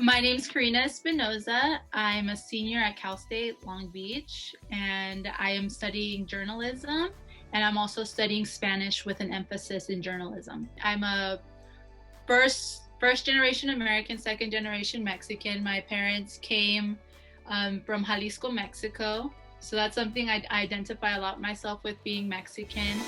My name's Karina Espinoza. I'm a senior at Cal State Long Beach, and I am studying journalism, and I'm also studying Spanish with an emphasis in journalism. I'm a first generation American, second generation Mexican. My parents came from Jalisco, Mexico, so that's something I identify a lot myself with, being Mexican.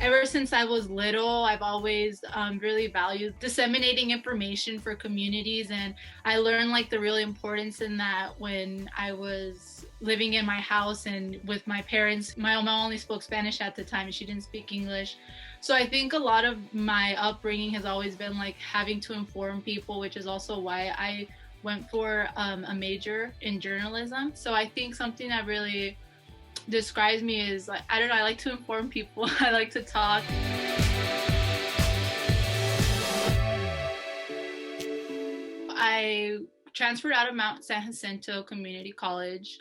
Ever since I was little, I've always really valued disseminating information for communities, and I learned the real importance in that when I was living in my house and with my parents. My mom only spoke Spanish at the time and she didn't speak English. So I think a lot of my upbringing has always been having to inform people, which is also why I went for a major in journalism. So I think something that really describes me is I don't know, I like to inform people. I like to talk. I transferred out of Mount San Jacinto Community College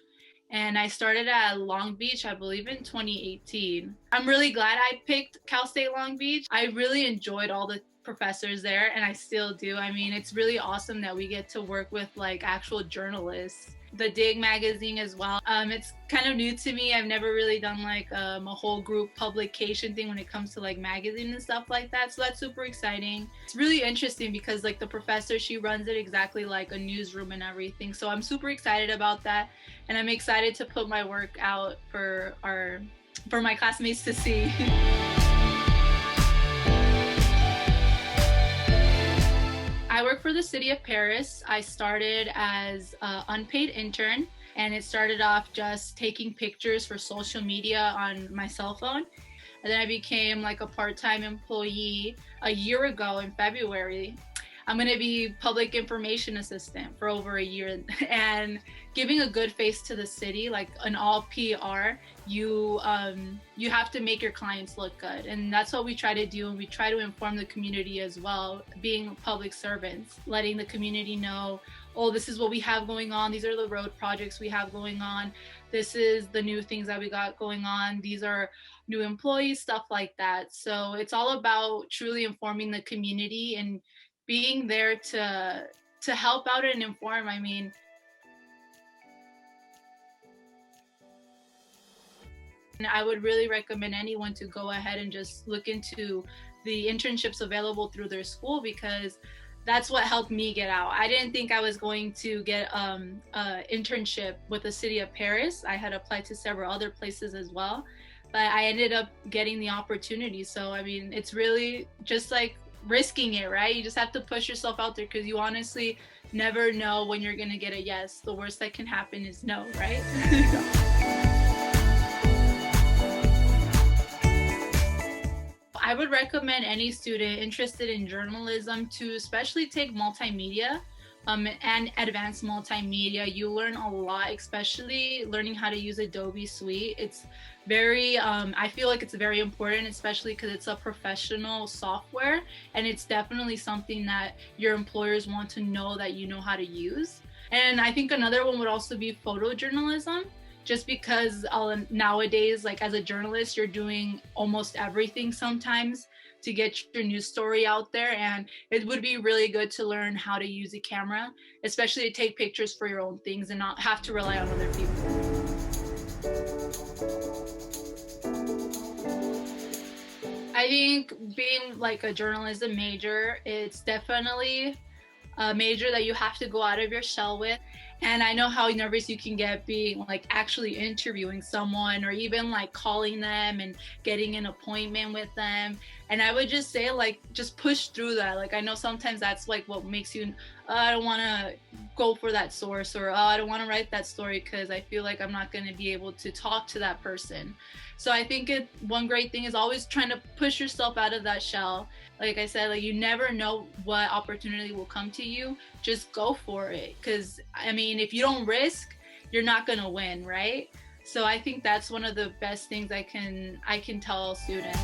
and I started at Long Beach, I believe in 2018. I'm really glad I picked Cal State Long Beach. I really enjoyed all the professors there, and I still do. I mean, it's really awesome that we get to work with actual journalists. The Dig magazine as well. It's kind of new to me. I've never really done a whole group publication thing when it comes to magazine and stuff like that. So that's super exciting. It's really interesting because the professor, she runs it exactly like a newsroom and everything. So I'm super excited about that, and I'm excited to put my work out for my classmates to see. I work for the city of Perris. I started as an unpaid intern, and it started off just taking pictures for social media on my cell phone. And then I became a part-time employee a year ago in February. I'm going to be public information assistant for over a year, and giving a good face to the city, an all PR, you have to make your clients look good. And that's what we try to do. And we try to inform the community as well, being public servants, letting the community know, oh, this is what we have going on. These are the road projects we have going on. This is the new things that we got going on. These are new employees, stuff like that. So it's all about truly informing the community and being there to help out and inform. I mean, I would really recommend anyone to go ahead and just look into the internships available through their school, because that's what helped me get out. I didn't think I was going to get an internship with the city of Perris. I had applied to several other places as well, but I ended up getting the opportunity. So, I mean, it's really just risking it, right? You just have to push yourself out there, because you honestly never know when you're gonna get a yes. The worst that can happen is no, right? I would recommend any student interested in journalism to especially take multimedia and advanced multimedia. You learn a lot, especially learning how to use Adobe Suite. It's very, I feel like it's very important, especially because it's a professional software, and it's definitely something that your employers want to know that you know how to use. And I think another one would also be photojournalism, just because nowadays, as a journalist, you're doing almost everything sometimes to get your news story out there, and it would be really good to learn how to use a camera, especially to take pictures for your own things and not have to rely on other people. I think being a journalism major, it's definitely a major that you have to go out of your shell with. And I know how nervous you can get being actually interviewing someone, or even calling them and getting an appointment with them. And I would just say just push through that. I know sometimes that's what makes you, I don't want to go for that source, or I don't want to write that story because I feel like I'm not going to be able to talk to that person. So I think one great thing is always trying to push yourself out of that shell. Like I said, you never know what opportunity will come to you. Just go for it. Because, I mean, if you don't risk, you're not going to win, right? So I think that's one of the best things I can tell students.